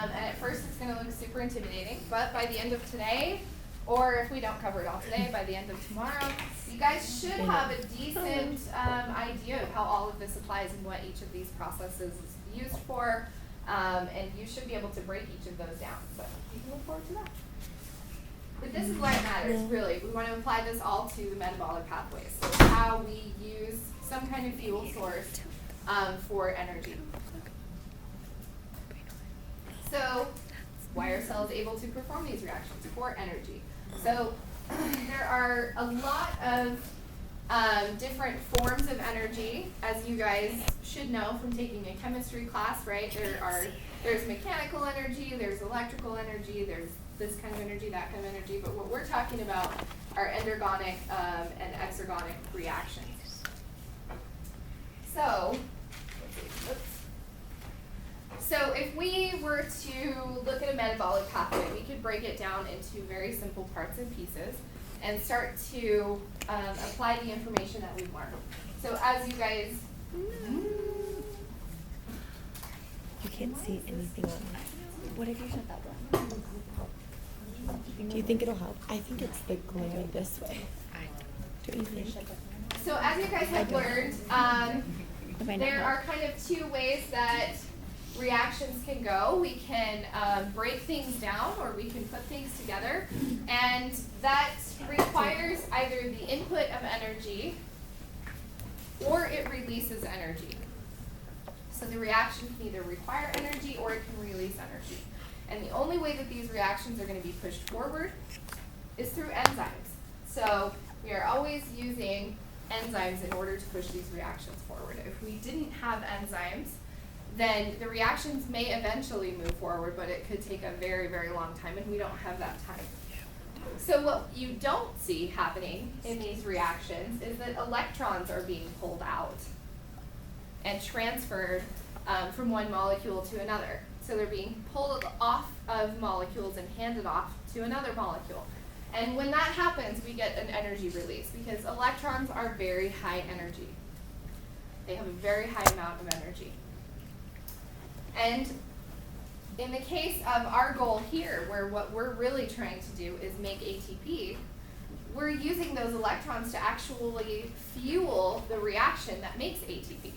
And at first it's going to look super intimidating, but by the end of today, or if we don't cover it all today, by the end of tomorrow, you guys should have a decent idea of how all of this applies and what each of these processes is used for, and you should be able to break each of those down. So you can look forward to that. But this is why it matters, really. We want to apply this all to the metabolic pathways. So how we use some kind of fuel source for energy. So why are cells able to perform these reactions for energy? So there are a lot of different forms of energy, as you guys should know from taking a chemistry class, right? There's mechanical energy, there's electrical energy, there's this kind of energy, that kind of energy, but what we're talking about are endergonic and exergonic reactions. So, So if we were to look at a metabolic pathway, we could break it down into very simple parts and pieces and start to apply the information that we've learned. So as you guys... You can't see anything on it. What if you shut that door? Do you think it'll help? I think it's the glare this way. Don't you think? So as you guys have learned, there are kind of two ways that reactions can go. We can break things down, or we can put things together, and that requires either the input of energy or it releases energy. So the reaction can either require energy or it can release energy. And the only way that these reactions are going to be pushed forward is through enzymes. So we are always using enzymes in order to push these reactions forward. If we didn't have enzymes, then the reactions may eventually move forward, but it could take a very, very long time, and we don't have that time. So what you don't see happening in these reactions is that electrons are being pulled out and transferred from one molecule to another. So they're being pulled off of molecules and handed off to another molecule. And when that happens, we get an energy release, because electrons are very high energy. They have a very high amount of energy. And in the case of our goal here, where what we're really trying to do is make ATP, we're using those electrons to actually fuel the reaction that makes ATP.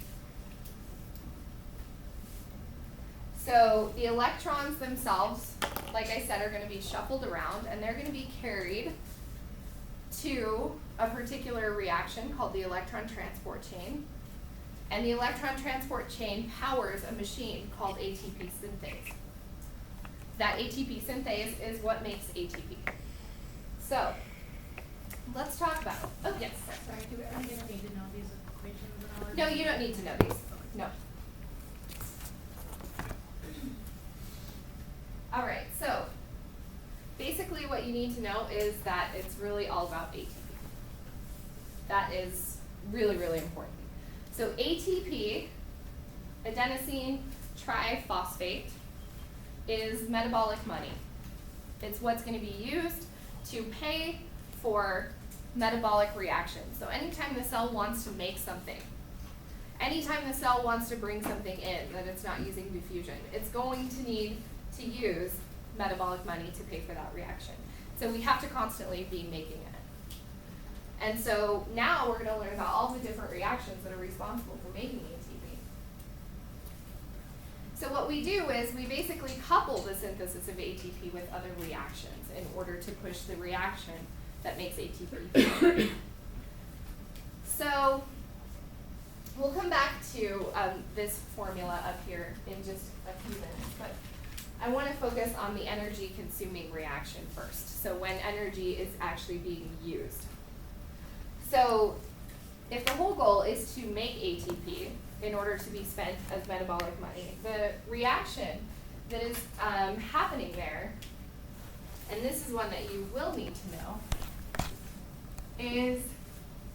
So the electrons themselves, like I said, are going to be shuffled around, and they're going to be carried to a particular reaction called the electron transport chain. And the electron transport chain powers a machine called ATP synthase. That ATP synthase is what makes ATP. So, let's talk about it. Oh, yes. Sorry, do I need to know these equations and all? No, you don't need to know these. No. All right, so basically what you need to know is that it's really all about ATP. That is really, really important. So ATP, adenosine triphosphate, is metabolic money. It's what's going to be used to pay for metabolic reactions. So anytime the cell wants to make something, anytime the cell wants to bring something in that it's not using diffusion, it's going to need to use metabolic money to pay for that reaction. So we have to constantly be making it. And so now we're going to learn about all the different reactions that are responsible for making ATP. So what we do is we basically couple the synthesis of ATP with other reactions in order to push the reaction that makes ATP. So we'll come back to this formula up here in just a few minutes, but I want to focus on the energy consuming reaction first. So when energy is actually being used. So if the whole goal is to make ATP in order to be spent as metabolic money, the reaction that is happening there, and this is one that you will need to know, is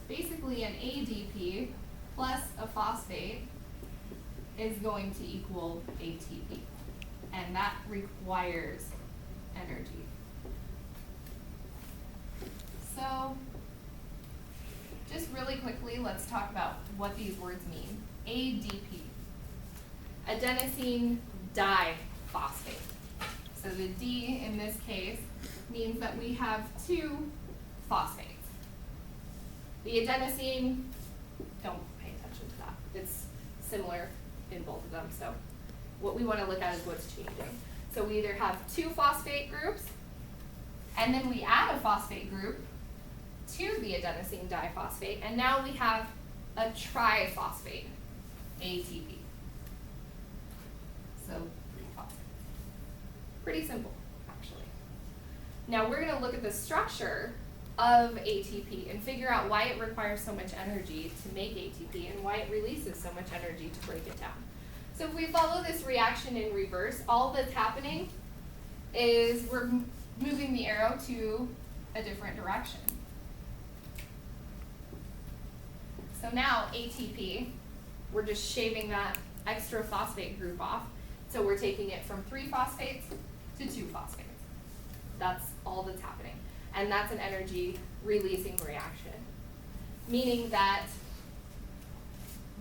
basically an ADP plus a phosphate is going to equal ATP. And that requires energy. So, just really quickly, let's talk about what these words mean. ADP, adenosine diphosphate. the D in this case means that we have 2 phosphates. The adenosine, don't pay attention to that. It's similar in both of them, so what we want to look at is what's changing. So we either have 2 phosphate groups, and then we add a phosphate group to the adenosine diphosphate, and now we have a triphosphate, ATP. So 3 phosphates. Pretty simple, actually. Now we're going to look at the structure of ATP and figure out why it requires so much energy to make ATP and why it releases so much energy to break it down. So if we follow this reaction in reverse, all that's happening is we're moving the arrow to a different direction. So now ATP, we're just shaving that extra phosphate group off. So we're taking it from 3 phosphates to 2 phosphates. That's all that's happening. And that's an energy releasing reaction, meaning that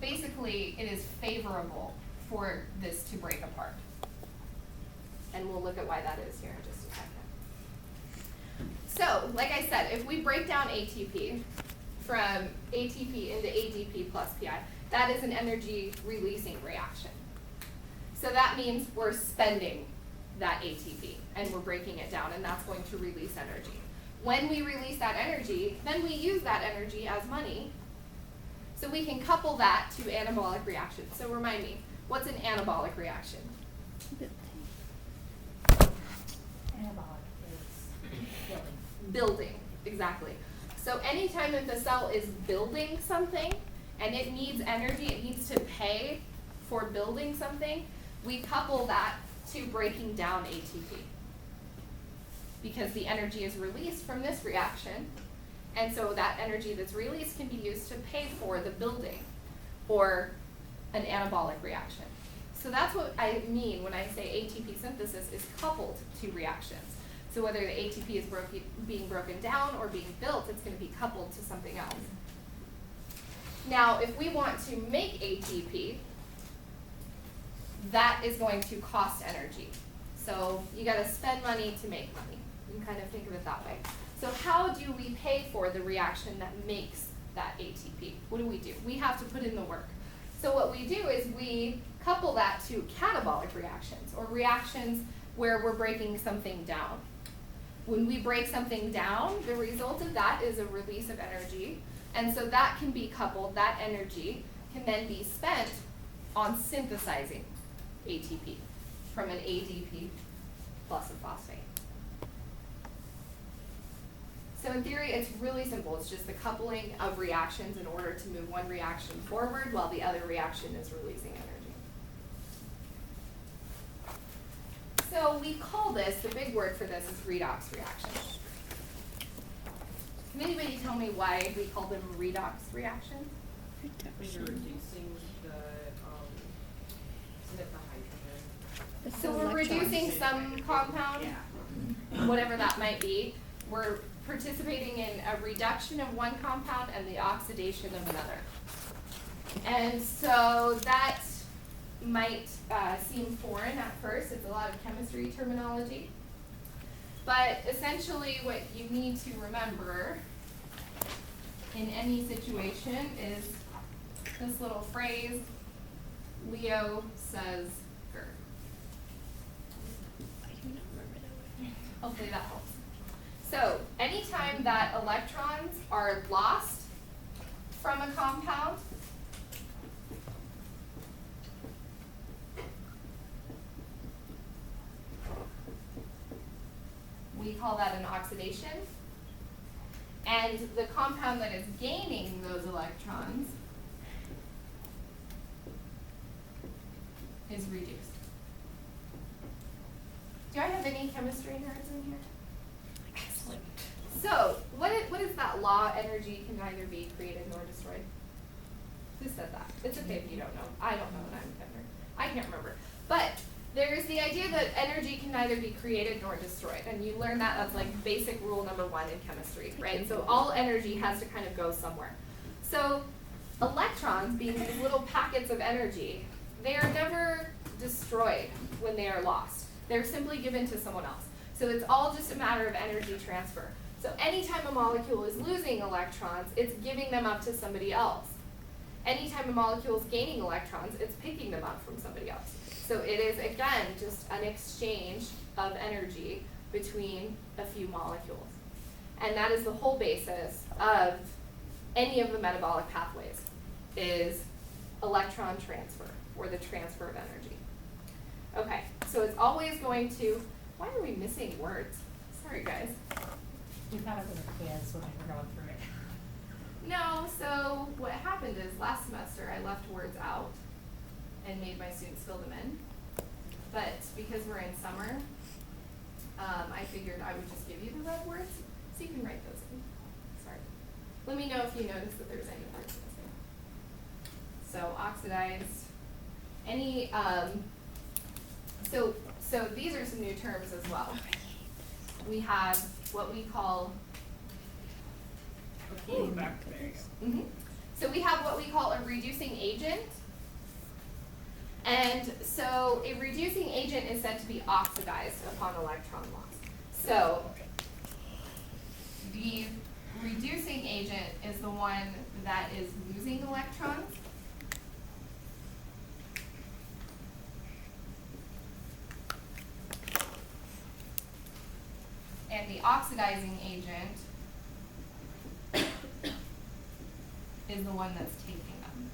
basically it is favorable for this to break apart. And we'll look at why that is here in just a second. So, like I said, if we break down ATP from ATP into ADP plus PI, that is an energy releasing reaction. So that means we're spending that ATP and we're breaking it down, and that's going to release energy. When we release that energy, then we use that energy as money. So we can couple that to anabolic reactions. So remind me, what's an anabolic reaction? Anabolic is building. Building, exactly. So anytime that the cell is building something and it needs energy, it needs to pay for building something, we couple that to breaking down ATP. Because the energy is released from this reaction, and so that energy that's released can be used to pay for the building or an anabolic reaction. So that's what I mean when I say ATP synthesis is coupled to reactions. So whether the ATP is being broken down or being built, it's going to be coupled to something else. Now, if we want to make ATP, that is going to cost energy. So you got to spend money to make money. You can kind of think of it that way. So how do we pay for the reaction that makes that ATP? What do? We have to put in the work. So what we do is we couple that to catabolic reactions, or reactions where we're breaking something down. When we break something down, the result of that is a release of energy, and so that can be coupled, that energy can then be spent on synthesizing ATP from an ADP plus a phosphate. So in theory, it's really simple. It's just the coupling of reactions in order to move one reaction forward while the other reaction is releasing energy. So we call this, the big word for this is redox reactions. Can anybody tell me why we call them redox reactions? When you're reducing the, isn't it the hydrogen? So we're reducing some compound, Yeah. whatever that might be. We're participating in a reduction of one compound and the oxidation of another. And so that might seem foreign at first. It's a lot of chemistry terminology. But essentially what you need to remember in any situation is this little phrase, Leo says Ger. Hopefully that helps. So anytime that electrons are lost from a compound, we call that an oxidation. And the compound that is gaining those electrons is reduced. Do I have any chemistry nerds in here? Excellent. So, what is that law? Energy can neither be created nor destroyed. Who said that? It's okay if you don't know. I don't know, and I'm a chem nerd. I can't remember. But there's the idea that energy can neither be created nor destroyed, and you learn that as like basic rule number 1 in chemistry, right? So all energy has to kind of go somewhere. So electrons, being these little packets of energy, they are never destroyed when they are lost. They're simply given to someone else. So it's all just a matter of energy transfer. So anytime a molecule is losing electrons, it's giving them up to somebody else. Anytime a molecule is gaining electrons, it's picking them up from somebody else. So it is, again, just an exchange of energy between a few molecules. And that is the whole basis of any of the metabolic pathways, is electron transfer, or the transfer of energy. Okay, so it's always going to, why are we missing words? Sorry, guys. We thought it was a quiz when we were going through it. No, so what happened is last semester I left words out and made my students fill them in. But because we're in summer, I figured I would just give you the red words so you can write those in. Sorry. Let me know if you notice that there's any words missing. So oxidized, any, so these are some new terms as well. We have what we call So we have what we call a reducing agent. And so a reducing agent is said to be oxidized upon electron loss. So the reducing agent is the one that is losing electrons. And the oxidizing agent is the one that's taking them.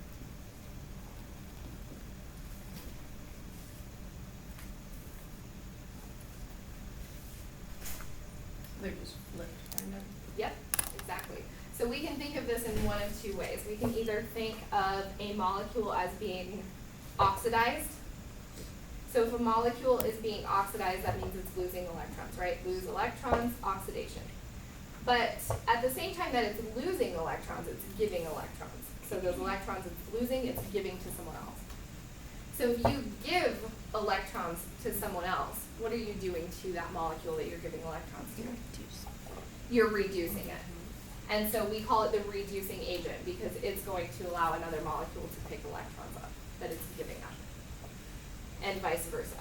They're just flipped, kind of. Yep, exactly. So we can think of this in one of two ways. We can either think of a molecule as being oxidized. So if a molecule is being oxidized, that means it's losing electrons, right? Lose electrons, oxidation. But at the same time that it's losing electrons, it's giving electrons. So those electrons it's losing, it's giving to someone else. So if you give electrons to someone else, what are you doing to that molecule that you're giving electrons to? You're reducing it. And so we call it the reducing agent because it's going to allow another molecule to pick electrons up that it's giving up. And vice versa.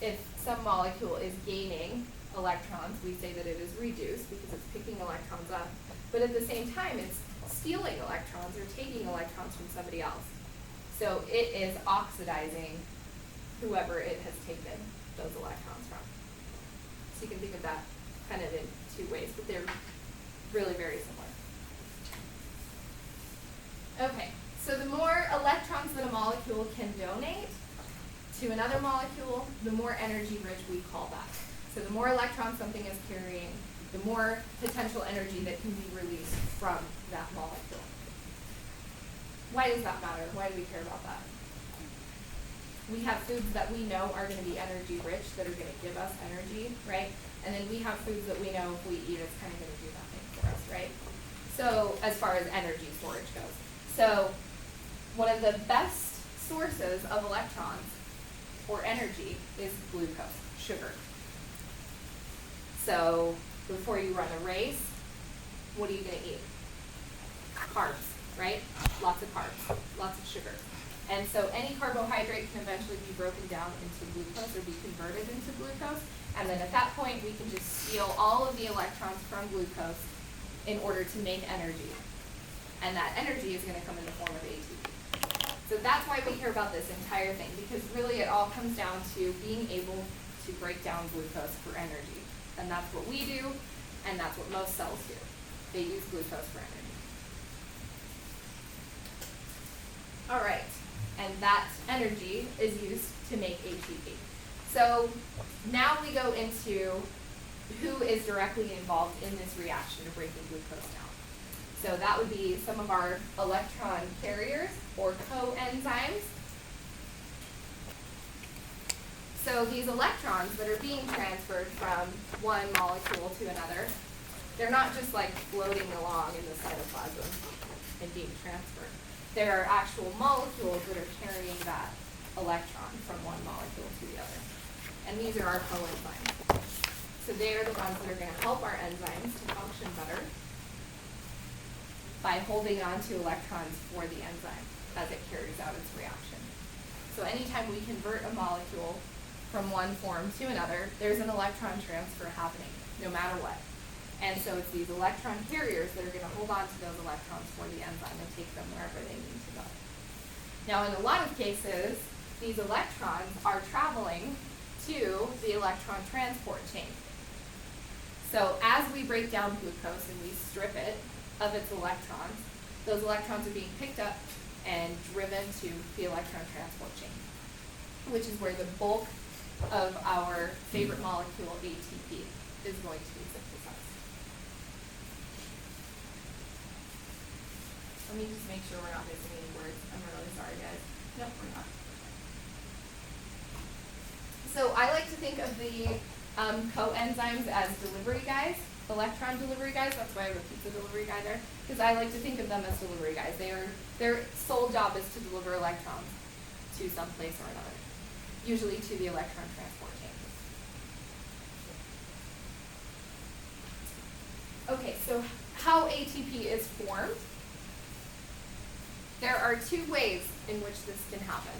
If some molecule is gaining electrons, we say that it is reduced because it's picking electrons up. But at the same time, it's stealing electrons or taking electrons from somebody else. So it is oxidizing whoever it has taken those electrons from. So you can think of that kind of in two ways, but they're really very similar. Okay, so the more electrons that a molecule can donate to another molecule, the more energy rich we call that. So the more electrons something is carrying, the more potential energy that can be released from that molecule. Why does that matter? Why do we care about that? We have foods that we know are going to be energy rich, that are going to give us energy, right? And then we have foods that we know if we eat, it's kind of going to do nothing for us, right? So as far as energy storage goes. So one of the best sources of electrons or energy is glucose, sugar. So before you run a race, what are you going to eat? Carbs, right? Lots of carbs, lots of sugar. And so any carbohydrate can eventually be broken down into glucose or be converted into glucose. And then at that point, we can just steal all of the electrons from glucose in order to make energy. And that energy is going to come in the form of ATP. So that's why we care about this entire thing, because really it all comes down to being able to break down glucose for energy. And that's what we do, and that's what most cells do. They use glucose for energy. All right, and that energy is used to make ATP. So now we go into who is directly involved in this reaction of breaking glucose down. So that would be some of our electron carriers or coenzymes. So these electrons that are being transferred from one molecule to another, they're not just like floating along in the cytoplasm and being transferred. There are actual molecules that are carrying that electron from one molecule to the other. And these are our coenzymes. So they are the ones that are going to help our enzymes to function better by holding on to electrons for the enzyme as it carries out its reaction. So anytime we convert a molecule from one form to another, there's an electron transfer happening, no matter what. And so it's these electron carriers that are going to hold on to those electrons for the enzyme and take them wherever they need to go. Now, in a lot of cases, these electrons are traveling to the electron transport chain. So as we break down glucose and we strip it of its electrons, those electrons are being picked up and driven to the electron transport chain, which is where the bulk of our favorite molecule, ATP, is going to be synthesized. Let me just make sure we're not missing any words. I'm really sorry, guys. Nope, we're not. So I like to think of the coenzymes as delivery guys, electron delivery guys. That's why I have a pizza delivery guy there, because I like to think of them as delivery guys. Their sole job is to deliver electrons to some place or another, usually to the electron transport chain. Okay, so how ATP is formed? There are two ways in which this can happen.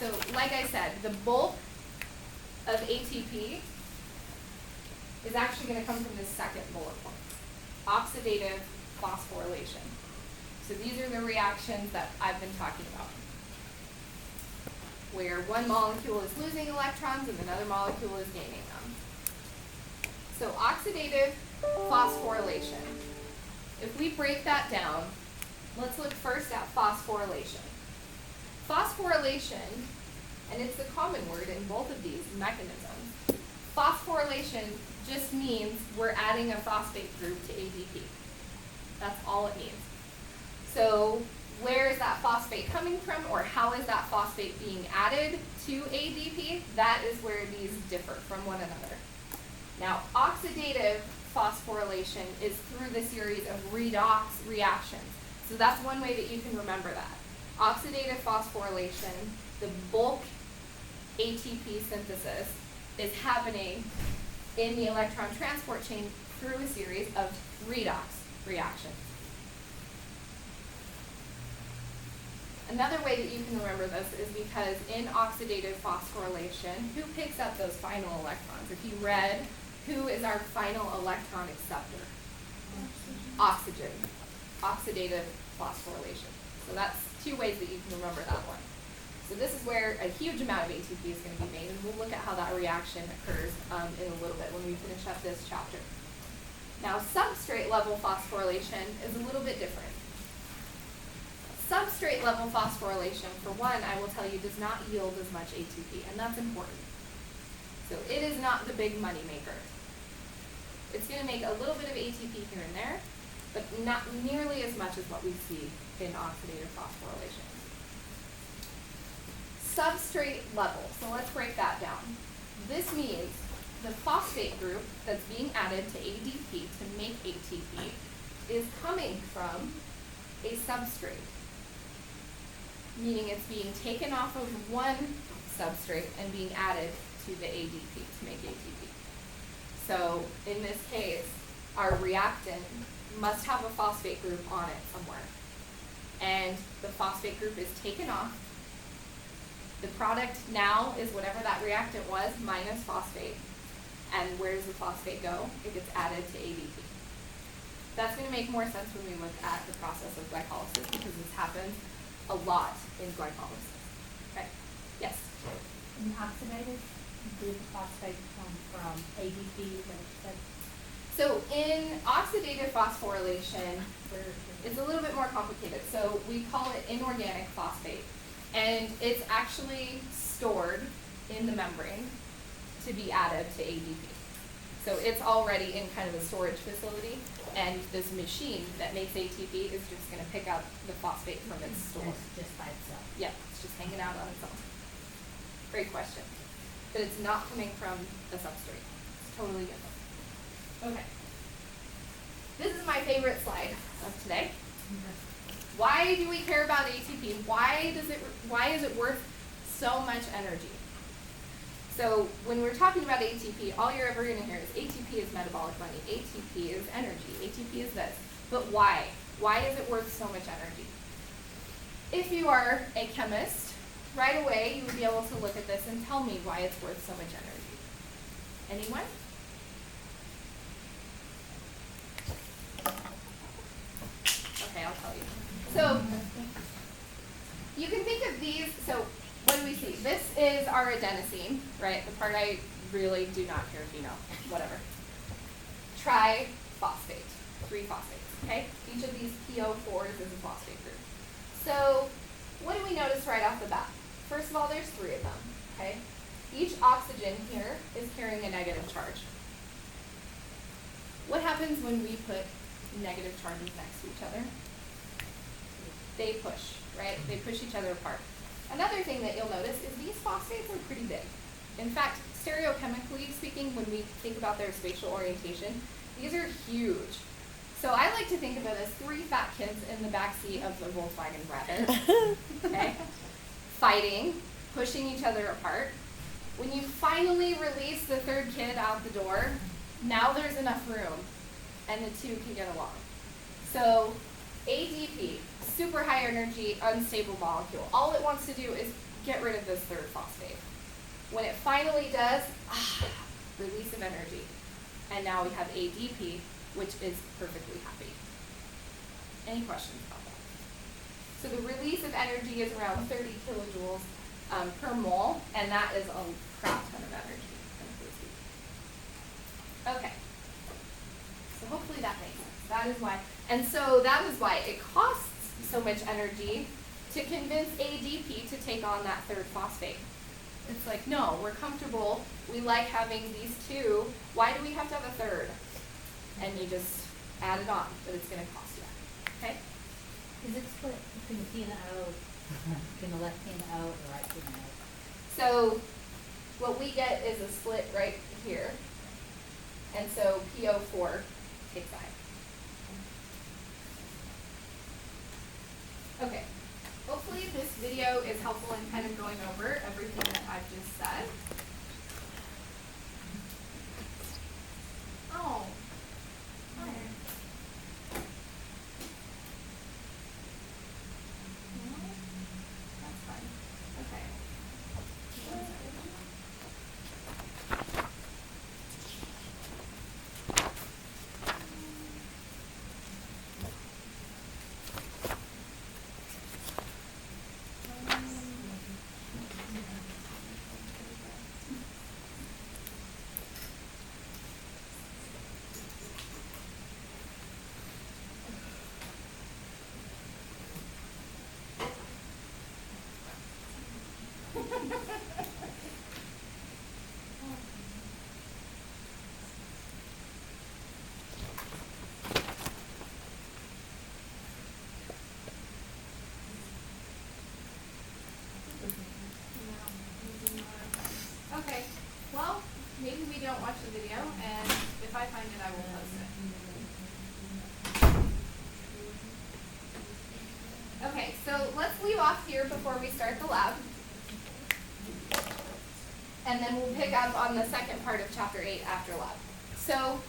So, like I said, the bulk of ATP is actually going to come from this second bullet point, oxidative phosphorylation. So these are the reactions that I've been talking about, where one molecule is losing electrons and another molecule is gaining them. So oxidative phosphorylation. If we break that down, let's look first at phosphorylation. Phosphorylation, and it's the common word in both of these mechanisms, phosphorylation just means we're adding a phosphate group to ADP. That's all it means. So where is that phosphate coming from, or how is that phosphate being added to ADP? That is where these differ from one another. Now, oxidative phosphorylation is through the series of redox reactions. So that's one way that you can remember that. Oxidative phosphorylation, the bulk ATP synthesis, is happening in the electron transport chain through a series of redox reactions. Another way that you can remember this is because in oxidative phosphorylation, who picks up those final electrons? If you read, who is our final electron acceptor? Oxygen. Oxidative phosphorylation. So that's two ways that you can remember that one. So this is where a huge amount of ATP is going to be made, and we'll look at how that reaction occurs in a little bit when we finish up this chapter. Now, substrate level phosphorylation is a little bit different. Substrate level phosphorylation, for one, I will tell you, does not yield as much ATP, and that's important. So it is not the big money maker. It's going to make a little bit of ATP here and there, but not nearly as much as what we see in oxidative phosphorylation. Substrate level, so let's break that down. This means the phosphate group that's being added to ADP to make ATP is coming from a substrate, meaning it's being taken off of one substrate and being added to the ADP to make ATP. So in this case, our reactant must have a phosphate group on it somewhere. And the phosphate group is taken off. The product now is whatever that reactant was minus phosphate. And where does the phosphate go? It gets added to ADP. That's going to make more sense when we look at the process of glycolysis, because this happens a lot in glycolysis. Okay? Yes? In oxidative, did the phosphate come from ADP? So in oxidative phosphorylation, it's a little bit more complicated. So we call it inorganic phosphate. And it's actually stored in the membrane to be added to ADP. So it's already in kind of a storage facility, and this machine that makes ATP is just going to pick up the phosphate from its store. It's just by itself. Yeah, it's just hanging out on its own. Great question. But it's not coming from the substrate. It's totally different. Okay. This is my favorite slide of today. Why do we care about ATP? Why is it worth so much energy? So when we're talking about ATP, all you're ever going to hear is ATP is metabolic money, ATP is energy, ATP is this. But why? Why is it worth so much energy? If you are a chemist, right away you would be able to look at this and tell me why it's worth so much energy. Anyone? Okay, I'll tell you. So you can think of these, so what do we see? This is our adenosine, right? The part I really do not care if you know, whatever. Triphosphate, 3 phosphates, okay? Each of these PO4s is a phosphate group. So what do we notice right off the bat? First of all, there's 3 of them, okay? Each oxygen here is carrying a negative charge. What happens when we put negative charges next to each other? They push, right? They push each other apart. Another thing that you'll notice is these phosphates are pretty big. In fact, stereochemically speaking, when we think about their spatial orientation, these are huge. So I like to think of it as 3 fat kids in the backseat of the Volkswagen Brabant, okay? Fighting, pushing each other apart. When you finally release the 3rd kid out the door, now there's enough room, and the 2 can get along. So ADP, super high energy, unstable molecule. All it wants to do is get rid of this 3rd phosphate. When it finally does, release of energy. And now we have ADP, which is perfectly happy. Any questions about that? So the release of energy is around 30 kilojoules per mole, and that is a crap ton of energy. Okay. So hopefully that makes sense. That is why. And so that is why it costs so much energy to convince ADP to take on that 3rd phosphate. It's like, no, we're comfortable. We like having these 2. Why do we have to have a 3rd? And you just add it on, but it's going to cost you that. Okay? Is it split between the P and the O, between the left P and the O, or the right P and the O? So what we get is a split right here. And so PO4 takes I. Okay. Hopefully this video is helpful in kind of going over everything that I've just said. Oh. Hi. No? That's fine. Okay. Okay, well, maybe we don't watch the video, and if I find it, I will post it. Okay, so let's leave off here before we start the lab. And then we'll pick up on the second part of chapter 8 after lab. So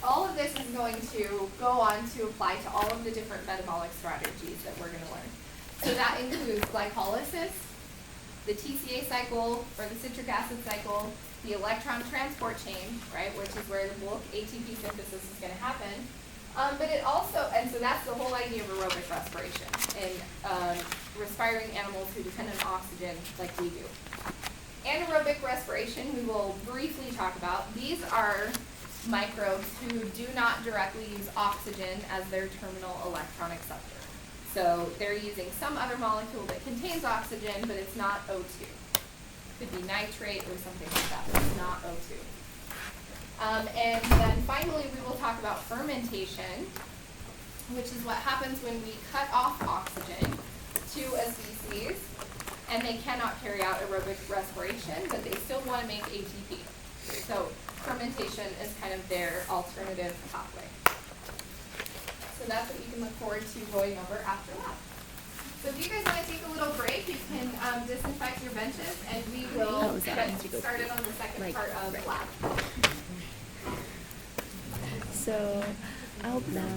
all of this is going to go on to apply to all of the different metabolic strategies that we're going to learn. So that includes glycolysis, the TCA cycle, or the citric acid cycle, the electron transport chain, right, which is where the bulk ATP synthesis is going to happen. But it also, and so that's the whole idea of aerobic respiration in respiring animals who depend on oxygen like we do. Anaerobic respiration, we will briefly talk about. These are microbes who do not directly use oxygen as their terminal electron acceptor. So they're using some other molecule that contains oxygen, but it's not O2. Could be nitrate or something like that, but it's not O2. And then finally, we will talk about fermentation, which is what happens when we cut off oxygen to a species, and they cannot carry out aerobic respiration, but they still want to make ATP. So fermentation is kind of their alternative pathway. So that's what you can look forward to going over after lab. So if you guys want to take a little break, you can disinfect your benches, and we will get started on the second part of lab. So, out now.